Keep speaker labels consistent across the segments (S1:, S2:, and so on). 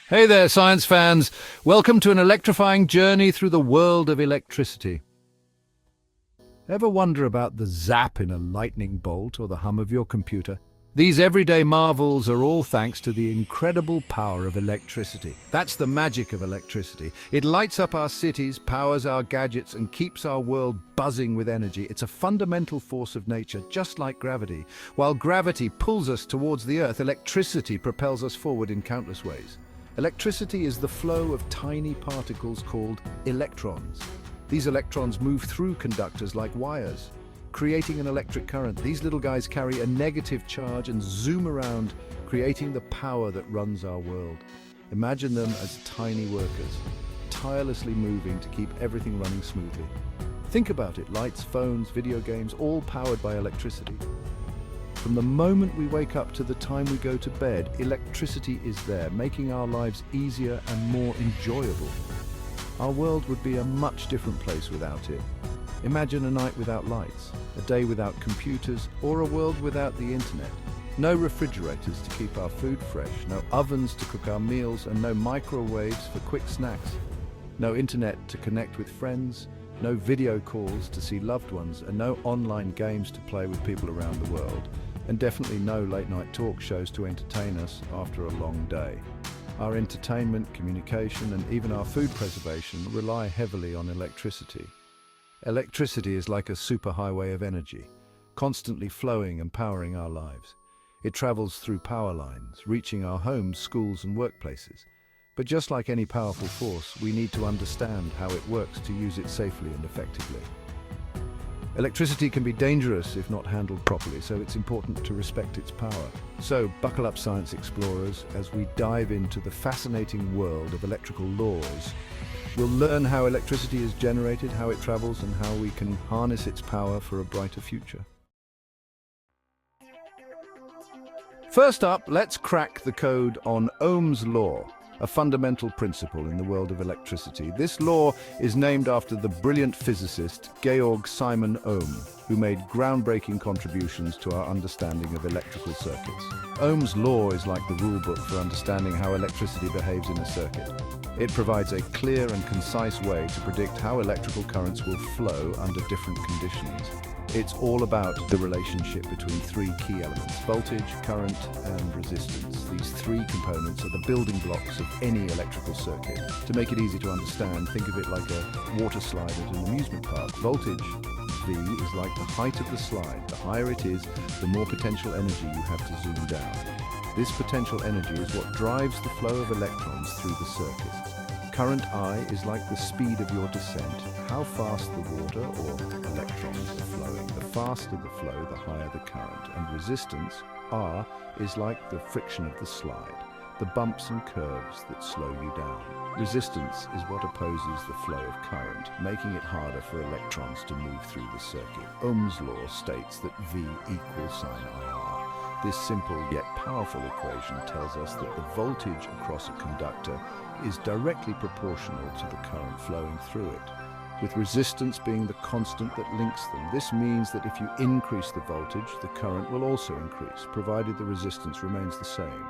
S1: Hey there, science fans. Welcome to an electrifying journey through the world of electricity. Ever wonder about the zap in a lightning bolt or the hum of your computer? These everyday marvels are all thanks to the incredible power of electricity. That's the magic of electricity. It lights up our cities, powers our gadgets, and keeps our world buzzing with energy. It's a fundamental force of nature, just like gravity. While gravity pulls us towards the Earth, electricity propels us forward in countless ways. Electricity is the flow of tiny particles called electrons. These electrons move through conductors like wires, creating an electric current. These little guys carry a negative charge and zoom around, creating the power that runs our world. Imagine them as tiny workers, tirelessly moving to keep everything running smoothly. Think about it, lights, phones, video games, all powered by electricity. From the moment we wake up to the time we go to bed, electricity is there, making our lives easier and more enjoyable. Our world would be a much different place without it. Imagine a night without lights, a day without computers, or a world without the internet. No refrigerators to keep our food fresh, no ovens to cook our meals, and no microwaves for quick snacks. No internet to connect with friends, no video calls to see loved ones, and no online games to play with people around the world. And definitely no late-night talk shows to entertain us after a long day. Our entertainment, communication, and even our food preservation rely heavily on electricity. Electricity is like a superhighway of energy, constantly flowing and powering our lives. It travels through power lines, reaching our homes, schools, and workplaces. But just like any powerful force, we need to understand how it works to use it safely and effectively. Electricity can be dangerous if not handled properly, so it's important to respect its power. So, buckle up, science explorers, as we dive into the fascinating world of electrical laws. We'll learn how electricity is generated, how it travels, and how we can harness its power for a brighter future. First up, let's crack the code on Ohm's law, a fundamental principle in the world of electricity. This law is named after the brilliant physicist Georg Simon Ohm, who made groundbreaking contributions to our understanding of electrical circuits. Ohm's law is like the rule book for understanding how electricity behaves in a circuit. It provides a clear and concise way to predict how electrical currents will flow under different conditions. It's all about the relationship between three key elements: voltage, current, and resistance. These three components are the building blocks of any electrical circuit. To make it easy to understand, think of it like a water slide at an amusement park. Voltage, V, is like the height of the slide. The higher it is, the more potential energy you have to zoom down. This potential energy is what drives the flow of electrons through the circuit. Current I is like the speed of your descent, how fast the water or electrons are flowing. The faster the flow, the higher the current. And resistance, R, is like the friction of the slide, the bumps and curves that slow you down. Resistance is what opposes the flow of current, making it harder for electrons to move through the circuit. Ohm's law states that V equals sine IR. This simple yet powerful equation tells us that the voltage across a conductor is directly proportional to the current flowing through it, with resistance being the constant that links them. This means that if you increase the voltage, the current will also increase, provided the resistance remains the same.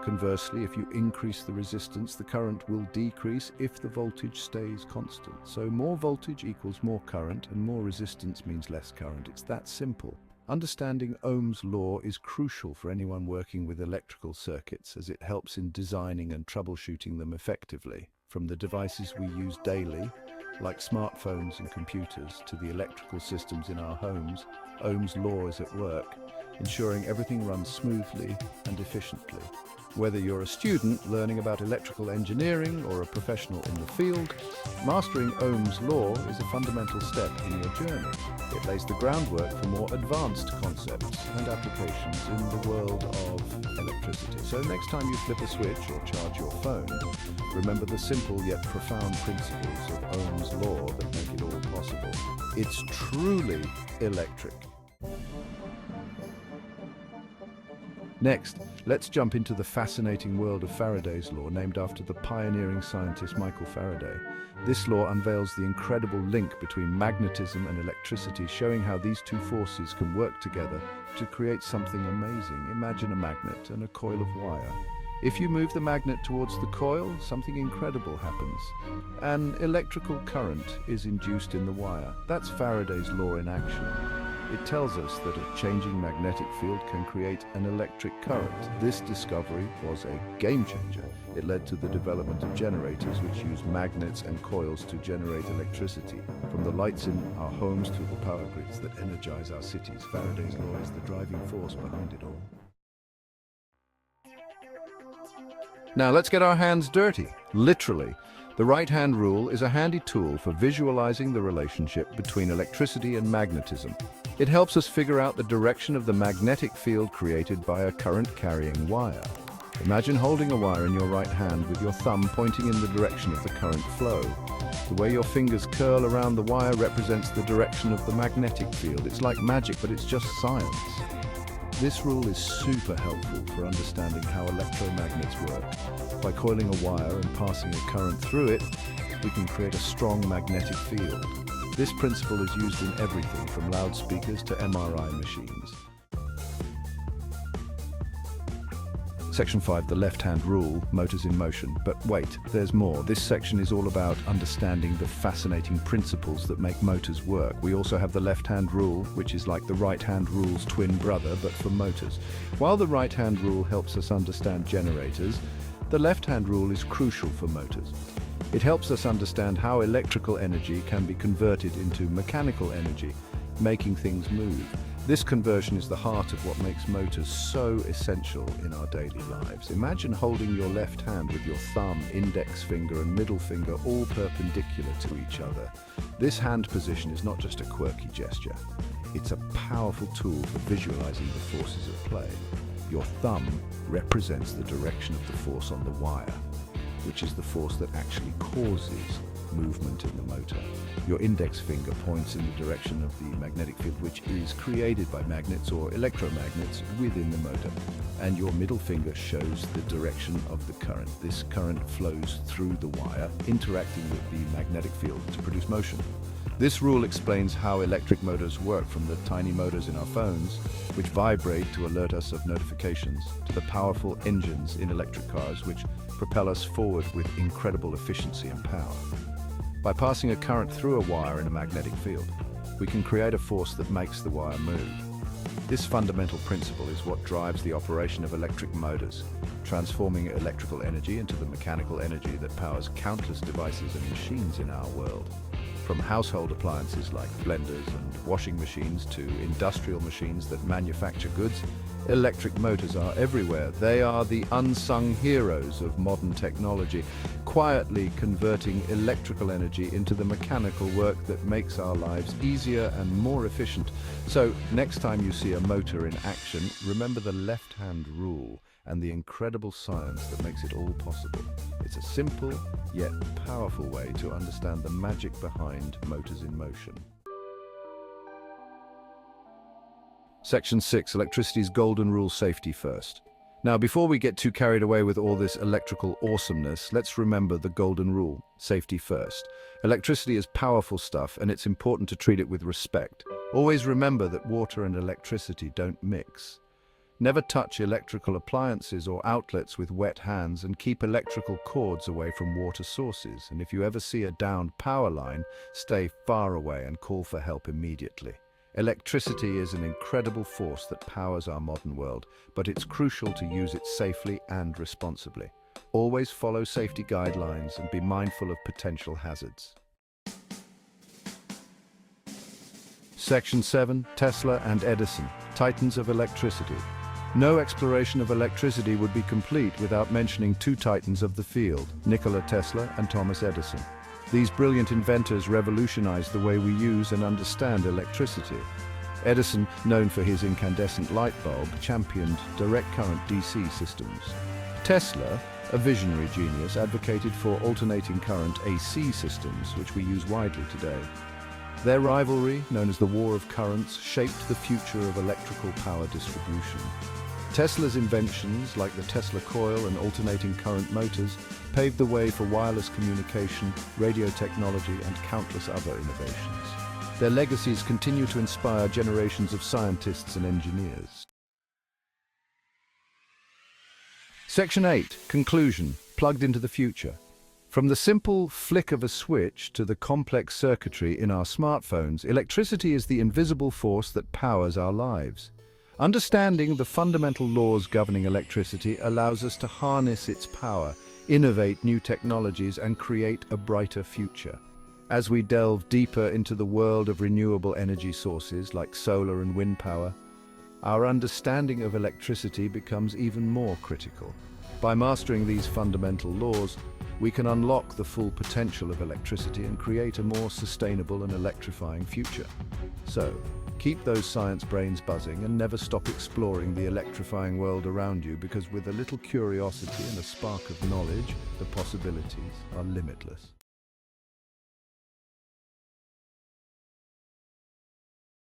S1: Conversely, if you increase the resistance, the current will decrease if the voltage stays constant. So more voltage equals more current, and more resistance means less current. It's that simple. Understanding Ohm's law is crucial for anyone working with electrical circuits, as it helps in designing and troubleshooting them effectively. From the devices we use daily, like smartphones and computers, to the electrical systems in our homes, Ohm's law is at work, ensuring everything runs smoothly and efficiently. Whether you're a student learning about electrical engineering or a professional in the field, mastering Ohm's law is a fundamental step in your journey. It lays the groundwork for more advanced concepts and applications in the world of electricity. So next time you flip a switch or charge your phone, remember the simple yet profound principles of Ohm's law that make it all possible. It's truly electric. Next, let's jump into the fascinating world of Faraday's law, named after the pioneering scientist Michael Faraday. This law unveils the incredible link between magnetism and electricity, showing how these two forces can work together to create something amazing. Imagine a magnet and a coil of wire. If you move the magnet towards the coil, something incredible happens. An electrical current is induced in the wire. That's Faraday's law in action. It tells us that a changing magnetic field can create an electric current. This discovery was a game changer. It led to the development of generators which use magnets and coils to generate electricity. From the lights in our homes to the power grids that energize our cities, Faraday's law is the driving force behind it all. Now let's get our hands dirty, literally. The right-hand rule is a handy tool for visualizing the relationship between electricity and magnetism. It helps us figure out the direction of the magnetic field created by a current-carrying wire. Imagine holding a wire in your right hand with your thumb pointing in the direction of the current flow. The way your fingers curl around the wire represents the direction of the magnetic field. It's like magic, but it's just science. This rule is super helpful for understanding how electromagnets work. By coiling a wire and passing a current through it, we can create a strong magnetic field. This principle is used in everything from loudspeakers to MRI machines. Section 5, the left-hand rule, motors in motion. But wait, there's more. This section is all about understanding the fascinating principles that make motors work. We also have the left-hand rule, which is like the right-hand rule's twin brother, but for motors. While the right-hand rule helps us understand generators, the left-hand rule is crucial for motors. It helps us understand how electrical energy can be converted into mechanical energy, making things move. This conversion is the heart of what makes motors so essential in our daily lives. Imagine holding your left hand with your thumb, index finger and middle finger all perpendicular to each other. This hand position is not just a quirky gesture. It's a powerful tool for visualizing the forces at play. Your thumb represents the direction of the force on the wire, which is the force that actually causes movement in the motor. Your index finger points in the direction of the magnetic field, which is created by magnets or electromagnets within the motor. And your middle finger shows the direction of the current. This current flows through the wire, interacting with the magnetic field to produce motion. This rule explains how electric motors work, from the tiny motors in our phones, which vibrate to alert us of notifications, to the powerful engines in electric cars, which propel us forward with incredible efficiency and power. By passing a current through a wire in a magnetic field, we can create a force that makes the wire move. This fundamental principle is what drives the operation of electric motors, transforming electrical energy into the mechanical energy that powers countless devices and machines in our world. From household appliances like blenders and washing machines to industrial machines that manufacture goods, electric motors are everywhere. They are the unsung heroes of modern technology, quietly converting electrical energy into the mechanical work that makes our lives easier and more efficient. So, next time you see a motor in action, remember the left-hand rule and the incredible science that makes it all possible. It's a simple, yet powerful way to understand the magic behind motors in motion. Section 6, electricity's golden rule, safety first. Now, before we get too carried away with all this electrical awesomeness, let's remember the golden rule, safety first. Electricity is powerful stuff, and it's important to treat it with respect. Always remember that water and electricity don't mix. Never touch electrical appliances or outlets with wet hands, and keep electrical cords away from water sources. And if you ever see a downed power line, stay far away and call for help immediately. Electricity is an incredible force that powers our modern world, but it's crucial to use it safely and responsibly. Always follow safety guidelines and be mindful of potential hazards. Section 7, Tesla and Edison, titans of electricity. No exploration of electricity would be complete without mentioning two titans of the field, Nikola Tesla and Thomas Edison. These brilliant inventors revolutionized the way we use and understand electricity. Edison, known for his incandescent light bulb, championed direct current DC systems. Tesla, a visionary genius, advocated for alternating current AC systems, which we use widely today. Their rivalry, known as the War of Currents, shaped the future of electrical power distribution. Tesla's inventions, like the Tesla coil and alternating current motors, paved the way for wireless communication, radio technology, and countless other innovations. Their legacies continue to inspire generations of scientists and engineers. Section 8. Conclusion. Plugged into the future. From the simple flick of a switch to the complex circuitry in our smartphones, electricity is the invisible force that powers our lives. Understanding the fundamental laws governing electricity allows us to harness its power, innovate new technologies, and create a brighter future. As we delve deeper into the world of renewable energy sources like solar and wind power, our understanding of electricity becomes even more critical. By mastering these fundamental laws, we can unlock the full potential of electricity and create a more sustainable and electrifying future. So, keep those science brains buzzing and never stop exploring the electrifying world around you, because with a little curiosity and a spark of knowledge, the possibilities are limitless.